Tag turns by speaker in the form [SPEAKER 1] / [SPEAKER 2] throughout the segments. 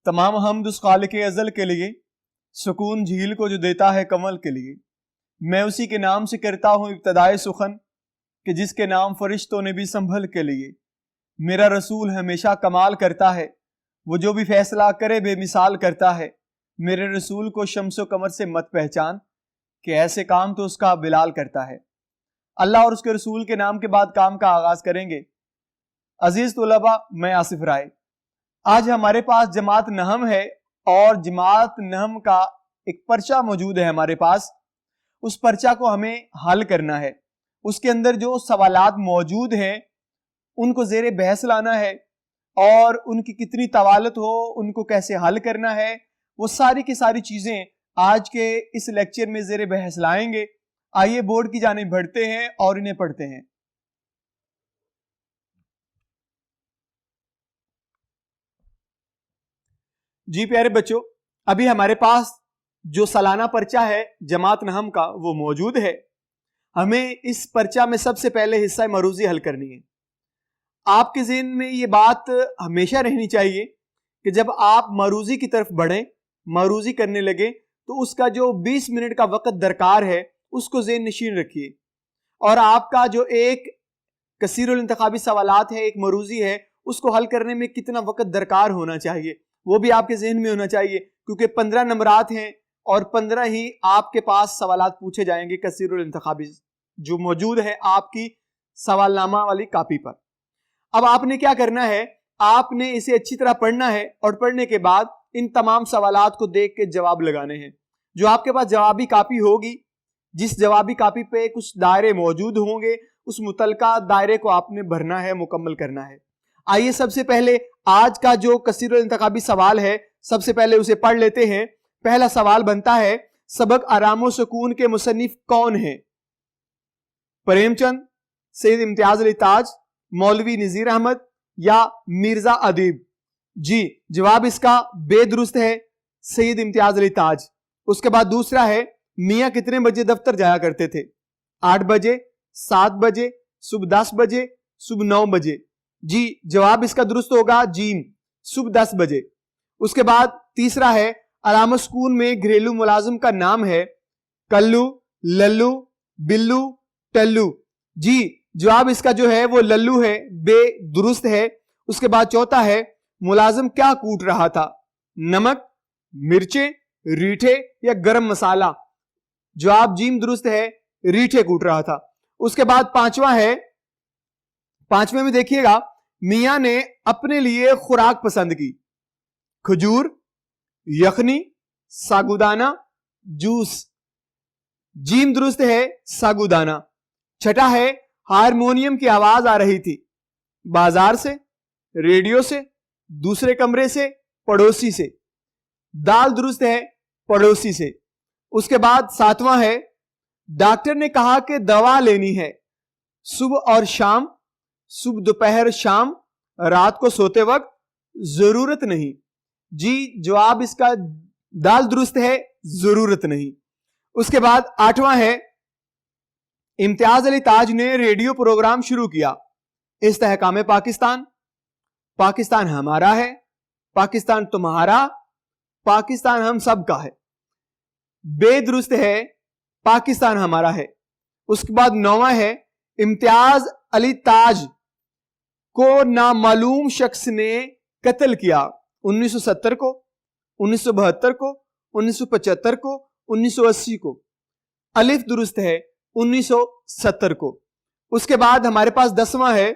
[SPEAKER 1] तमाम हमद उस खालिक अज़ल के लिए, सुकून झील को जो देता है कमल के लिए। मैं उसी के नाम से करता हूँ इब्तदाए सुखन, कि जिसके नाम फरिश्तों ने भी संभल के लिए। मेरा रसूल हमेशा कमाल करता है, वो जो भी फैसला करे बेमिसाल करता है। मेरे रसूल को शम्सो कमर से मत पहचान, कि ऐसे काम तो उसका बिलाल करता है। अल्लाह और उसके रसूल के नाम के बाद काम का आगाज करेंगे। अजीज तुलबा, मैं आसिफ राय। आज हमारे पास जमात नहम है और जमात नहम का एक पर्चा मौजूद है हमारे पास। उस पर्चा को हमें हल करना है। उसके अंदर जो सवालात मौजूद हैं उनको जेर बहस लाना है और उनकी कितनी तवालत हो, उनको कैसे हल करना है, वो सारी की सारी चीजें आज के इस लेक्चर में जेर बहस लाएंगे। आइए बोर्ड की जानिब बढ़ते हैं और इन्हें पढ़ते हैं। जी प्यारे बच्चों, अभी हमारे पास जो सालाना पर्चा है जमात नहम का वो मौजूद है। हमें इस पर्चा में सबसे पहले हिस्सा मरूजी हल करनी है। आपके ज़हन में ये बात हमेशा रहनी चाहिए कि जब आप मरूजी की तरफ बढ़ें, मरूजी करने लगे, तो उसका जो 20 मिनट का वक्त दरकार है उसको ज़हन नशीन रखिए। और आपका जो एक कसीरुल इंतखाबी सवालात है, एक मरूजी है, उसको हल करने में कितना वक्त दरकार होना चाहिए वो भी आपके ज़हन में होना चाहिए, क्योंकि 15 नंबरात हैं और 15 ही आपके पास सवालात पूछे जाएंगे कसीरुल इंतखाबी जो मौजूद है आपकी सवालनामा वाली कॉपी पर। अब आपने क्या करना है, आपने इसे अच्छी तरह पढ़ना है और पढ़ने के बाद इन तमाम सवालात को देख के जवाब लगाने हैं। जो आपके पास जवाबी कॉपी होगी, जिस जवाबी कॉपी पे कुछ दायरे मौजूद होंगे, उस मुतलका दायरे को आपने भरना है, मुकम्मल करना है। आइए सबसे पहले आज का जो कसीरुल इंतखाबी सवाल है सबसे पहले उसे पढ़ लेते हैं। पहला सवाल बनता है, सबक आराम सुकून के मुसन्निफ कौन है? प्रेमचंद, सैयद इम्तियाज अली ताज, मौलवी नजीर अहमद या मिर्जा अदीब? जी, जवाब इसका बेदुरुस्त है, सैयद इम्तियाज अली ताज। उसके बाद दूसरा है, मियाँ कितने बजे दफ्तर जाया करते थे? 8 बजे, 7 बजे, सुबह 10 बजे, सुबह 9 बजे? जी, जवाब इसका दुरुस्त होगा जीम, सुबह 10 बजे। उसके बाद तीसरा है, अलामा सुकून में घरेलू मुलाजिम का नाम है कल्लू, लल्लू, बिल्लू, टल्लू? जी, जवाब इसका जो है वो लल्लू है, बेदुरुस्त है। उसके बाद चौथा है, मुलाजिम क्या कूट रहा था? नमक, मिर्चें, रीठे या गरम मसाला? जवाब जीम दुरुस्त है, रीठे कूट रहा था। उसके बाद पांचवा है, पांचवें में देखिएगा, मियां ने अपने लिए खुराक पसंद की, खजूर, यखनी, सागुदाना, जूस? जीम दुरुस्त है, सागुदाना। छठा है, हारमोनियम की आवाज आ रही थी, बाजार से, रेडियो से, दूसरे कमरे से, पड़ोसी से? दाल दुरुस्त है, पड़ोसी से। उसके बाद सातवां है, डॉक्टर ने कहा कि दवा लेनी है सुबह और शाम, सुबह दोपहर शाम, रात को सोते वक्त, जरूरत नहीं? जी, जवाब इसका दाल दुरुस्त है, जरूरत नहीं। उसके बाद आठवां है, इम्तियाज अली ताज ने रेडियो प्रोग्राम शुरू किया, इस्तेहकाम पाकिस्तान, पाकिस्तान हमारा है, पाकिस्तान तुम्हारा, पाकिस्तान हम सब का है? बेदुरुस्त है, पाकिस्तान हमारा है। उसके बाद नौवां है, इम्तियाज अली ताज को नामालूम शख्स ने कत्ल किया 1970 को, 1972 को, 1975 को, 1980 को? अलिफ दुरुस्त है, 1970 को। उसके बाद हमारे पास 10वां है,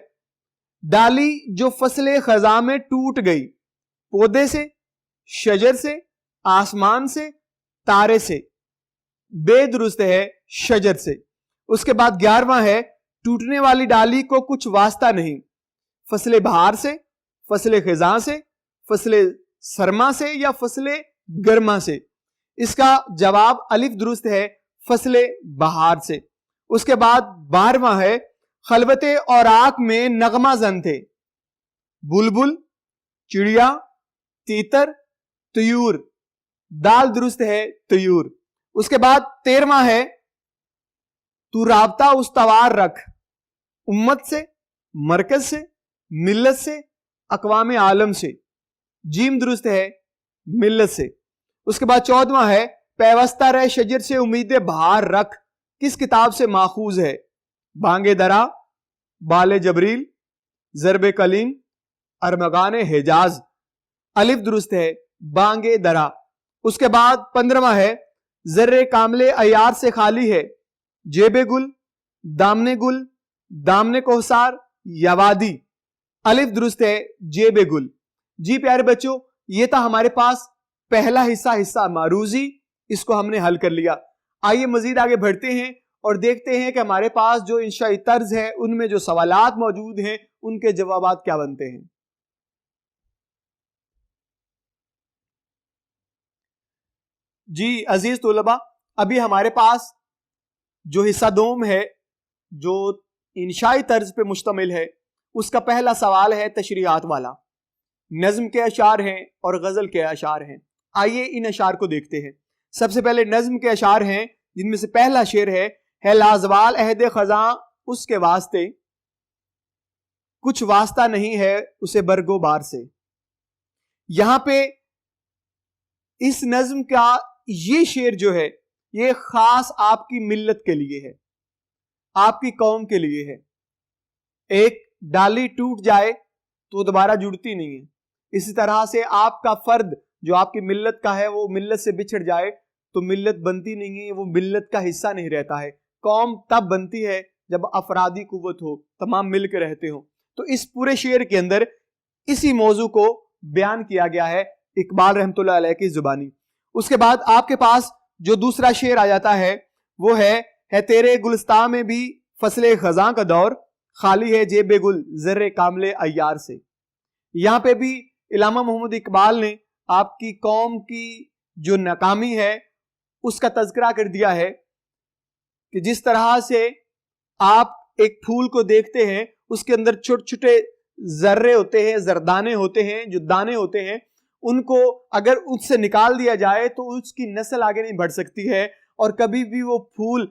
[SPEAKER 1] डाली जो फसले खजा में टूट गई, पौधे से, शजर से, आसमान से, तारे से? बेदुरुस्त है, शजर से। उसके बाद 11वां है, टूटने वाली डाली को कुछ वास्ता नहीं, फसले बहार से, फसले खिजा से, फसले सरमा से या फसले गर्मा से? इसका जवाब अलिफ दुरुस्त है, फसले बहार से। उसके बाद 12वां है, खलवते और आग में नगमा जन थे, बुलबुल, चिड़िया, तीतर, तयूर? दाल दुरुस्त है, तयूर। उसके बाद 13वां है, तू राबता उस्तवार रख, उम्मत से, मरकज से, मिल्लत से, अकवाम आलम से? जीम दुरुस्त है, मिल्लत से। उसके बाद 14वां है पैवस्ता रह शजर से उम्मीदें बाहर रख, किस किताब से माखूज है? बांगे दरा, बाले जबरील, जरबे कलीम, अरमगान हिजाज। अलिफ दुरुस्त है, बांगे दरा। उसके बाद 15वां है जर्रे कामले अयार से खाली है, जेबे गुल, दामने गुल, दामने कोहसार, यावादी। अलिफ दुरुस्त है, जेबे गुल। जी प्यारे बच्चों, ये था हमारे पास पहला हिस्सा मारूजी, इसको हमने हल कर लिया। आइए मजीद आगे बढ़ते हैं और देखते हैं कि हमारे पास जो इंशाई तर्ज है उनमें जो सवालात मौजूद हैं उनके जवाबात क्या बनते हैं। जी अजीज तुलबा, अभी हमारे पास जो हिस्सा दोम है जो इंशाई तर्ज पे मुश्तमिल है, उसका पहला सवाल है तशरीहात वाला। नज्म के अशार हैं और गजल के अशार हैं। आइए इन अशार को देखते हैं। सबसे पहले नज्म के अशार हैं, जिनमें से पहला शेर है लाजवाल अहद खजा उसके वास्ते, कुछ वास्ता नहीं है उसे बरगो बार से। यहां पे इस नज्म का ये शेर जो है ये खास आपकी मिल्लत के लिए है, आपकी कौम के लिए है। एक डाली टूट जाए तो दोबारा जुड़ती नहीं है, इसी तरह से आपका फर्द जो आपकी मिल्लत का है वो मिल्लत से बिछड़ जाए तो मिल्लत बनती नहीं है, वो मिल्लत का हिस्सा नहीं रहता है। कौम तब बनती है जब अफरादी कुव्वत हो, तमाम मिल के रहते हो। तो इस पूरे शेर के अंदर इसी मौजू को बयान किया गया है इकबाल रहमतुल्लाह अलैह की जुबानी। उसके बाद आपके पास जो दूसरा शेर आ जाता है वो है तेरे गुलिस्तां में भी फसले खजा का दौर, खाली है जेबे गुल जर्रे कामले अय्यार से। यहाँ पे भी इलामा मोहम्मद इकबाल ने आपकी कौम की जो नाकामी है उसका तज़किरा कर दिया है कि जिस तरह से आप एक फूल को देखते हैं उसके अंदर छोटे छोटे जर्रे होते हैं, जरदाने होते हैं, जो दाने होते हैं, उनको अगर उससे निकाल दिया जाए तो उसकी नस्ल आगे नहीं बढ़ सकती है और कभी भी वो फूल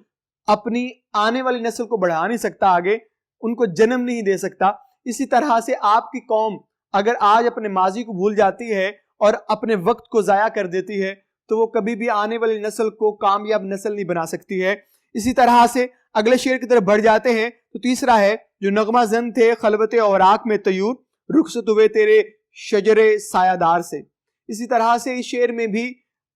[SPEAKER 1] अपनी आने वाली नस्ल को बढ़ा नहीं सकता, आगे उनको जन्म नहीं दे सकता। इसी तरह से आपकी कौम अगर आज अपने माजी को भूल जाती है और अपने वक्त को ज़ाया कर देती है तो वो कभी भी आने वाली नस्ल को कामयाब नस्ल नहीं बना सकती है। इसी तरह से अगले शेर की तरफ बढ़ जाते हैं तो तीसरा है जो नगमा जन थे खलबते औराक में तयूर, रुखसत हुए तेरे शजरे सायादार से। इसी तरह से इस शेर में भी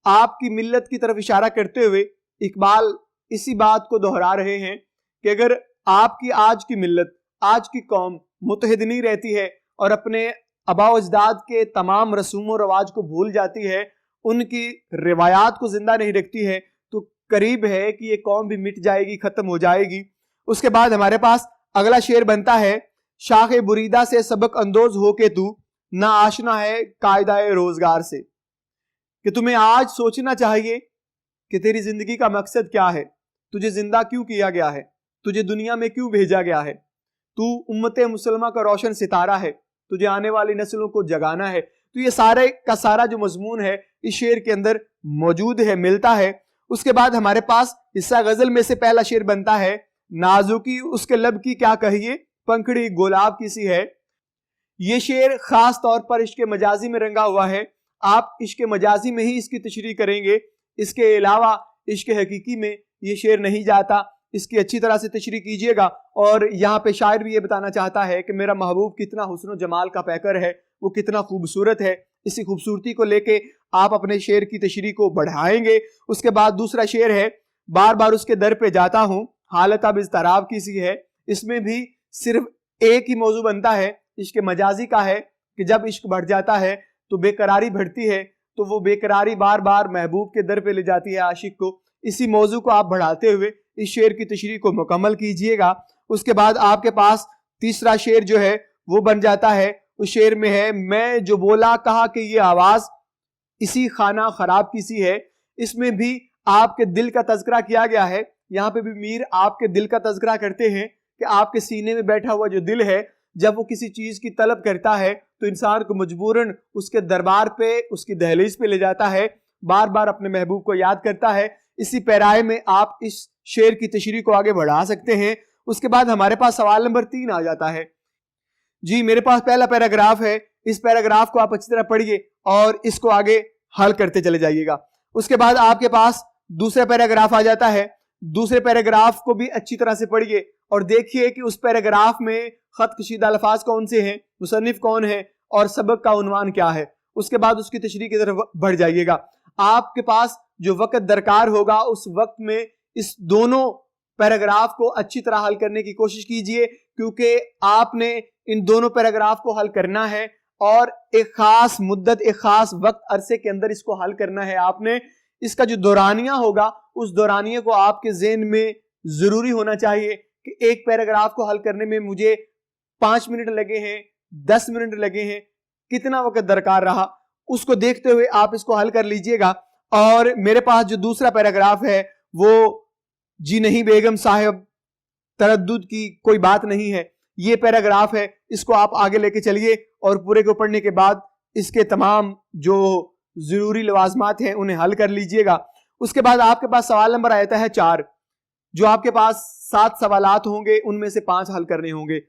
[SPEAKER 1] आपकी मिल्लत की तरफ इशारा करते हुए इकबाल इसी बात को दोहरा रहे हैं कि अगर आपकी आज की मिल्लत, आज की कौम मुतहिद नहीं रहती है और अपने आबा अजदाद के तमाम रसूम व रवाज को भूल जाती है, उनकी रिवायात को जिंदा नहीं रखती है, तो करीब है कि ये कौम भी मिट जाएगी, खत्म हो जाएगी। उसके बाद हमारे पास अगला शेर बनता है शाखे बुरीदा से सबक अंदोज हो के तू ना आशना है कायदाए रोजगार से, कि तुम्हें आज सोचना चाहिए कि तेरी जिंदगी का मकसद क्या है, तुझे जिंदा क्यों किया गया है, तुझे दुनिया में क्यों भेजा गया है। तू उम्मत मुसलमा का रोशन सितारा है, तुझे आने वाली नस्लों को जगाना है। तो ये सारे का सारा जो मजमून है इस शेर के अंदर मौजूद है, मिलता है। उसके बाद हमारे पास हिस्सा गजल में से पहला शेर बनता है नाजुकी उसके लब की क्या कहिए पंखड़ी गुलाब की सी है। ये शेर खास तौर पर इश्क मजाजी में रंगा हुआ है। आप इश्क मजाजी में ही इसकी तशरीह करेंगे, इसके अलावा इश्क हकीकी में ये शेर नहीं जाता। इसकी अच्छी तरह से तशरीह कीजिएगा। और यहाँ पे शायर भी ये बताना चाहता है कि मेरा महबूब कितना हुस्न जमाल का पैकर है, वो कितना खूबसूरत है। इसी खूबसूरती को लेके आप अपने शेर की तशरीह को बढ़ाएंगे। उसके बाद दूसरा शेर है बार बार उसके दर पे जाता हूँ हालत अब इस तराब की सी है। इसमें भी सिर्फ एक ही मौजू बनता है, इश्क मजाजी का है कि जब इश्क बढ़ जाता है तो बेकरारी बढ़ती है, तो वो बेकरारी बार बार महबूब के दर पे ले जाती है आशिक को। इसी मौजू को आप बढ़ाते हुए इस शेर की तशरीह को मुकम्मल कीजिएगा। उसके बाद आपके पास तीसरा शेर जो है वो बन जाता है, उस शेर में है मैं जो बोला कहा कि ये आवाज इसी खाना खराब की सी है। इसमें भी आपके दिल का तज़किरा किया गया है। यहाँ पे भी मीर आपके दिल का तज़किरा करते हैं कि आपके सीने में बैठा हुआ जो दिल है, जब वो किसी चीज की तलब करता है तो इंसान को मजबूरन उसके दरबार पे, उसकी दहलीज पे ले जाता है, बार बार अपने महबूब को याद करता है। इसी पैराए में आप इस शेर की तशरीह को आगे बढ़ा सकते हैं। उसके बाद हमारे पास सवाल नंबर 3 आ जाता है। जी मेरे पास पहला पैराग्राफ है, इस पैराग्राफ को आप अच्छी तरह पढ़िए और इसको आगे حل کرتے چلے جائیے گا. اس کے بعد آپ کے پاس دوسرا پیراگراف آ جاتا ہے. دوسرے پیراگراف کو بھی اچھی طرح سے پڑھیے اور دیکھیے کہ اس پیراگراف میں خط کشیدہ الفاظ کون سے ہیں, مصنف کون ہے اور سبق کا عنوان کیا ہے. اس کے بعد اس کی تشریح کی طرف بڑھ جائیے گا. آپ کے پاس جو وقت درکار ہوگا اس وقت میں اس دونوں پیراگراف کو اچھی طرح حل کرنے کی کوشش کیجئے, کیونکہ آپ نے ان دونوں پیراگراف کو حل کرنا ہے اور ایک خاص مدت, ایک خاص وقت عرصے کے اندر اس کو حل کرنا ہے. آپ نے اس کا جو دورانیہ ہوگا اس دورانیے کو آپ کے ذہن میں ضروری ہونا چاہیے کہ ایک پیراگراف کو حل کرنے میں مجھے 5 منٹ لگے ہیں, 10 منٹ لگے ہیں, کتنا وقت درکار رہا, اس کو دیکھتے ہوئے آپ اس کو حل کر لیجئے گا. اور میرے پاس جو دوسرا پیراگراف ہے وہ جی نہیں بیگم صاحب, تردد کی کوئی بات نہیں ہے, یہ پیراگراف ہے. اس کو آپ آگے لے کے چلیے اور پورے کو پڑھنے کے بعد اس کے تمام جو ضروری لوازمات ہیں انہیں حل کر لیجئے گا. اس کے بعد آپ کے پاس سوال نمبر آتا ہے 4, جو آپ کے پاس 7 سوالات ہوں گے, ان میں سے 5 حل کرنے ہوں گے.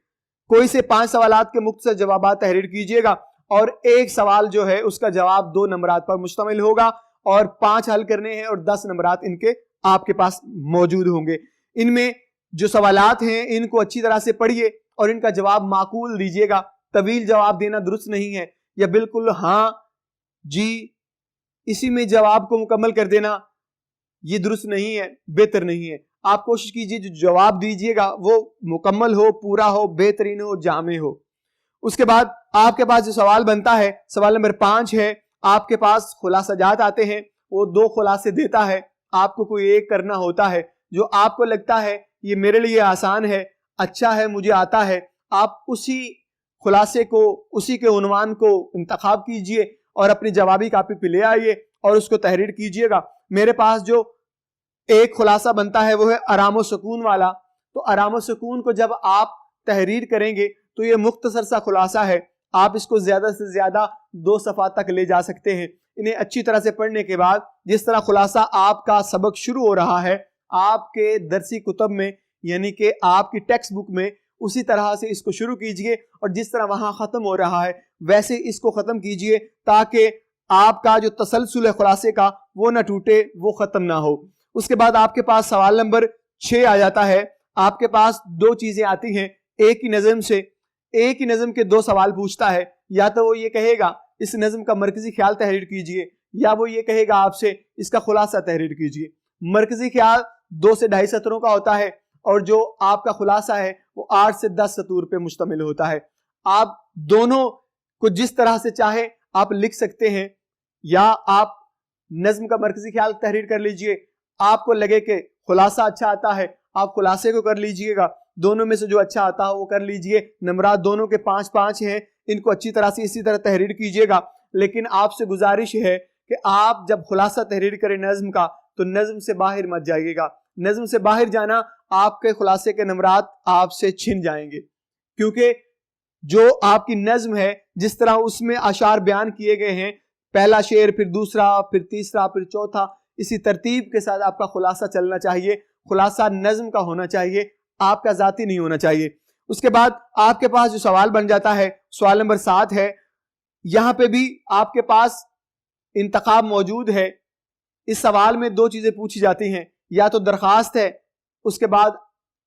[SPEAKER 1] کوئی سے 5 سوالات کے مختصر جوابات تحریر کیجئے گا اور ایک سوال جو ہے اس کا جواب 2 نمبرات پر مشتمل ہوگا اور 5 حل کرنے ہیں اور 10 نمبرات ان کے آپ کے پاس موجود ہوں گے. ان میں جو سوالات ہیں ان کو اچھی طرح سے پڑھیے اور ان کا جواب معقول دیجئے گا. طویل جواب دینا درست نہیں ہے, یا بالکل ہاں جی اسی میں جواب کو مکمل کر دینا یہ درست نہیں ہے, بہتر نہیں ہے. آپ کوشش کیجئے جو جواب دیجئے گا وہ مکمل ہو, پورا ہو, بہترین ہو, جامع ہو. اس کے بعد آپ کے پاس جو سوال بنتا ہے, سوال نمبر 5 ہے. آپ کے پاس خلاصہ جات آتے ہیں, وہ 2 خلاصے دیتا ہے, آپ کو کوئی ایک کرنا ہوتا ہے. جو آپ کو لگتا ہے یہ میرے لیے آسان ہے, اچھا ہے, مجھے آتا ہے, آپ اسی خلاصے کو, اسی کے عنوان کو انتخاب کیجئے اور اپنی جوابی کاپی پہ لے آئیے اور اس کو تحریر کیجئے گا. میرے پاس جو ایک خلاصہ بنتا ہے وہ ہے آرام و سکون والا. تو آرام و سکون کو جب آپ تحریر کریں گے تو یہ مختصر سا خلاصہ ہے, آپ اس کو زیادہ سے زیادہ 2 صفحات تک لے جا سکتے ہیں. انہیں اچھی طرح سے پڑھنے کے بعد جس طرح خلاصہ آپ کا سبق شروع ہو رہا ہے آپ کے درسی کتب میں, یعنی کہ آپ کی ٹیکسٹ بک میں, اسی طرح سے اس کو شروع کیجئے اور جس طرح وہاں ختم ہو رہا ہے ویسے اس کو ختم کیجئے تاکہ آپ کا جو تسلسل ہے خلاصے کا وہ نہ ٹوٹے, وہ ختم نہ ہو. اس کے بعد آپ کے پاس سوال نمبر 6 آ جاتا ہے. آپ کے پاس 2 چیزیں آتی ہیں ایک ہی نظم سے. ایک ہی نظم کے 2 سوال پوچھتا ہے, یا تو وہ یہ کہے گا اس نظم کا مرکزی خیال تحریر کیجئے, یا وہ یہ کہے گا آپ سے اس کا خلاصہ تحریر کیجئے. مرکزی خیال 2 سے 2.5 سطروں کا ہوتا ہے اور جو آپ کا خلاصہ ہے وہ 8 سے 10 سطور پہ مشتمل ہوتا ہے. آپ دونوں کو جس طرح سے چاہے آپ لکھ سکتے ہیں, یا آپ نظم کا مرکزی خیال تحریر کر لیجئے. آپ کو لگے کہ خلاصہ اچھا آتا ہے آپ خلاصے کو کر لیجئے گا, دونوں میں سے جو اچھا آتا ہو وہ کر لیجئے. نمبرات دونوں کے 5-5 ہیں, ان کو اچھی طرح سے اسی طرح تحریر کیجئے گا. لیکن آپ سے گزارش ہے کہ آپ جب خلاصہ تحریر کریں نظم کا تو نظم سے باہر مت جائیے گا. نظم سے باہر جانا آپ کے خلاصے کے نمبرات آپ سے چھن جائیں گے, کیونکہ جو آپ کی نظم ہے جس طرح اس میں اشعار بیان کیے گئے ہیں, پہلا شعر پھر دوسرا پھر تیسرا پھر چوتھا, اسی ترتیب کے ساتھ آپ کا خلاصہ چلنا چاہیے. خلاصہ نظم کا ہونا چاہیے, آپ کا ذاتی نہیں ہونا چاہیے. اس کے بعد آپ کے پاس جو سوال بن جاتا ہے سوال نمبر 7 ہے. یہاں پہ بھی آپ کے پاس انتخاب موجود ہے. اس سوال میں 2 چیزیں پوچھی جاتی ہیں, یا تو درخواست ہے اس کے بعد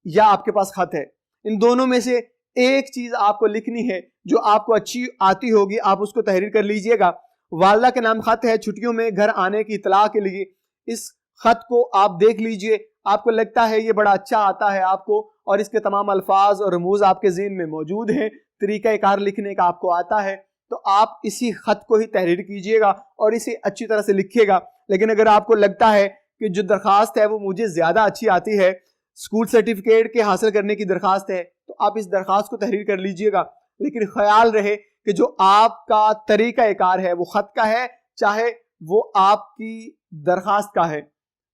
[SPEAKER 1] یا آپ کے پاس خط ہے. ان دونوں میں سے ایک چیز آپ کو لکھنی ہے جو آپ کو اچھی آتی ہوگی, آپ اس کو تحریر کر لیجئے گا. والدہ کے نام خط ہے چھٹیوں میں گھر آنے کی اطلاع کے لیے. اس خط کو آپ دیکھ لیجئے, آپ کو لگتا ہے یہ بڑا اچھا آتا ہے آپ کو اور اس کے تمام الفاظ اور رموز آپ کے ذہن میں موجود ہیں, طریقہ کار لکھنے کا آپ کو آتا ہے, تو آپ اسی خط کو ہی تحریر کیجئے گا اور اسے اچھی طرح سے لکھیے گا. لیکن اگر آپ کو لگتا ہے کہ جو درخواست ہے وہ مجھے زیادہ اچھی آتی ہے, اسکول سرٹیفکیٹ کے حاصل کرنے کی درخواست ہے, تو آپ اس درخواست کو تحریر کر لیجئے گا. لیکن خیال رہے کہ جو آپ کا طریقہ کار ہے وہ خط کا ہے چاہے وہ آپ کی درخواست کا ہے,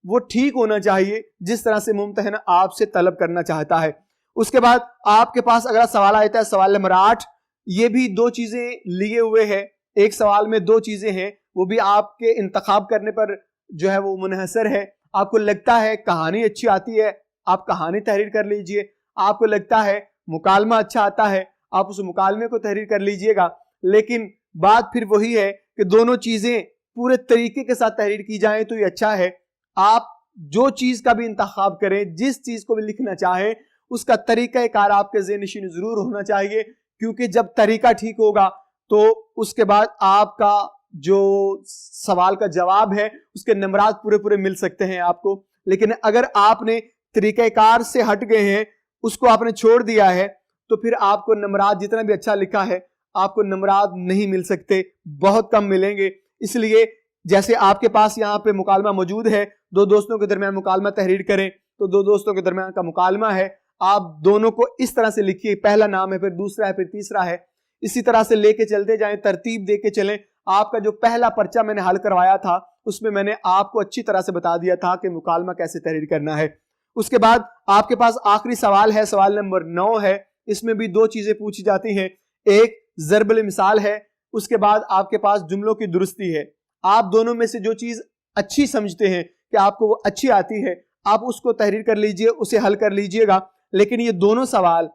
[SPEAKER 1] وہ ٹھیک ہونا چاہیے جس طرح سے ممتحن آپ سے طلب کرنا چاہتا ہے. اس کے بعد آپ کے پاس اگلا سوال آتا ہے سوال نمبر 8. یہ بھی 2 چیزیں لیے ہوئے ہیں, ایک سوال میں 2 چیزیں ہیں, وہ بھی آپ کے انتخاب کرنے پر جو ہے وہ منحصر ہے. آپ کو لگتا ہے کہانی اچھی آتی ہے آپ کہانی تحریر کر لیجئے, آپ کو لگتا ہے مکالمہ اچھا آتا ہے آپ اس مکالمے کو تحریر کر لیجئے گا. لیکن بات پھر وہی ہے کہ دونوں چیزیں पूरे तरीके के साथ तहरीर की जाए तो ये अच्छा है। आप जो चीज का भी इंतखाब करें, जिस चीज को भी लिखना चाहें, उसका तरीका कार आपके ज़हन-नशीन जरूर होना चाहिए, क्योंकि जब तरीका ठीक होगा तो उसके बाद आपका जो सवाल का जवाब है उसके नंबरात पूरे पूरे मिल सकते हैं आपको। लेकिन अगर आपने तरीक़ाकार से हट गए हैं, उसको आपने छोड़ दिया है, तो फिर आपको नंबरात जितना भी अच्छा लिखा है आपको नंबरात नहीं मिल सकते, बहुत कम मिलेंगे। इसलिए जैसे आपके पास यहाँ पे मुकालमा मौजूद है, दो दोस्तों के दरमियान मुकालमा तहरीर करें, तो दो दोस्तों के दरमियान का मुकालमा है, आप दोनों को इस तरह से लिखिए, पहला नाम है, फिर दूसरा है, फिर तीसरा है, इसी तरह से लेके चलते जाएं, तरतीब दे के चलें। आपका जो पहला पर्चा मैंने हल करवाया था उसमें मैंने आपको अच्छी तरह से बता दिया था कि मुकालमा कैसे तहरीर करना है। उसके बाद आपके पास आखिरी सवाल है, सवाल नंबर 9 है। इसमें भी दो चीजें पूछी जाती हैं, एक ज़रबुल मिसाल है, उसके बाद आपके पास जुमलों की दुरुस्ती है। आप दोनों में से जो चीज अच्छी समझते हैं कि आपको वो अच्छी आती है, आप उसको तहरीर कर लीजिए, उसे हल कर लीजिएगा। लेकिन ये दोनों सवाल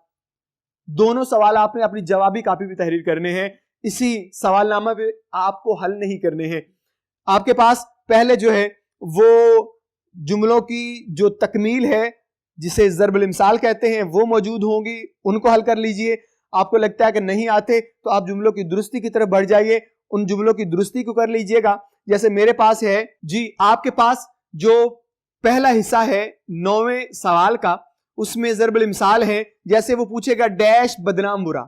[SPEAKER 1] आपने अपनी जवाबी कापी पे तहरीर करने हैं, इसी सवालनामा पे आपको हल नहीं करने हैं। आपके पास पहले जो है वो जुमलों की जो तकमील है, जिसे ज़रबुल मिसाल कहते हैं, वो मौजूद होंगी, उनको हल कर लीजिए। आपको लगता है कि नहीं आते तो आप जुमलों की दुरुस्ती की तरफ बढ़ जाइए, उन जुमलों की दुरुस्ती को कर लीजिएगा। जैसे मेरे पास है जी, आपके पास जो पहला हिस्सा है 9वें सवाल का, उसमें ज़रबुल मिसाल है। जैसे वो पूछेगा डैश बदनाम बुरा,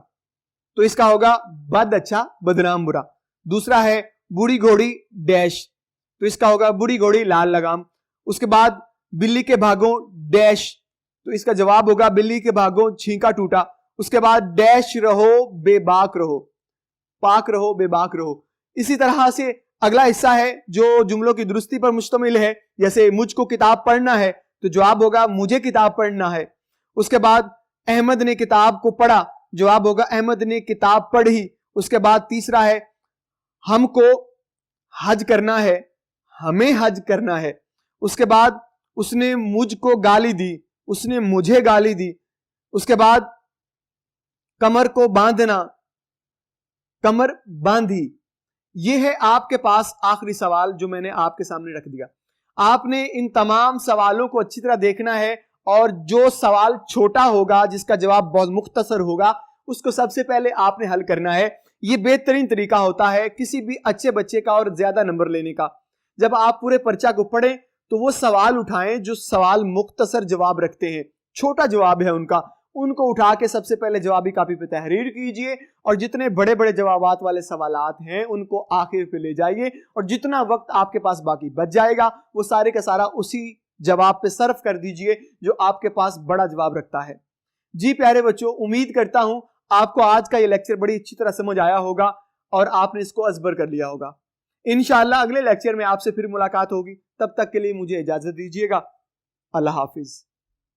[SPEAKER 1] तो इसका होगा बद अच्छा बदनाम बुरा। दूसरा है बूढ़ी घोड़ी डैश, तो इसका होगा बूढ़ी घोड़ी लाल लगाम। उसके बाद बिल्ली के भागों डैश, तो इसका जवाब होगा बिल्ली के भागों छींका टूटा। उसके बाद डैश रहो बेबाक रहो, पाक रहो बेबाक रहो। इसी तरह से अगला हिस्सा है जो जुमलों की दुरुस्ती पर मुश्तमिल है। जैसे मुझको किताब पढ़ना है, तो जवाब होगा मुझे किताब पढ़ना है। उसके बाद अहमद ने किताब को पढ़ा, जवाब होगा अहमद ने किताब पढ़ी। उसके बाद तीसरा है हमको हज करना है, हमें हज करना है। उसके बाद उसने मुझको गाली दी, उसने मुझे गाली दी। उसके बाद कमर को बांधना, कमर बांधी। ये है आपके पास आखिरी सवाल जो मैंने आपके सामने रख दिया। आपने इन तमाम सवालों को अच्छी तरह देखना है, और जो सवाल छोटा होगा, जिसका जवाब बहुत मुख्तसर होगा, उसको सबसे पहले आपने हल करना है। ये बेहतरीन तरीका होता है किसी भी अच्छे बच्चे का और ज्यादा नंबर लेने का। जब आप पूरे पर्चा को पढ़ें तो वो सवाल उठाएं जो सवाल मुख्तसर जवाब रखते हैं, छोटा जवाब है उनका, उनको उठा के सबसे पहले जवाबी कापी पे तहरीर कीजिए, और जितने बड़े बड़े जवाबात वाले सवालात हैं उनको आखिर पे ले जाइए, और जितना वक्त आपके पास बाकी बच जाएगा वो सारे का सारा उसी जवाब पे सर्फ कर दीजिए जो आपके पास बड़ा जवाब रखता है। जी प्यारे बच्चों, उम्मीद करता हूं आपको आज का ये लेक्चर बड़ी अच्छी तरह समझ आया होगा और आपने इसको अज़बर कर लिया होगा। इंशाअल्लाह अगले लेक्चर में आपसे फिर मुलाकात होगी, तब तक के लिए मुझे इजाजत दीजिएगा। अल्लाह हाफिज।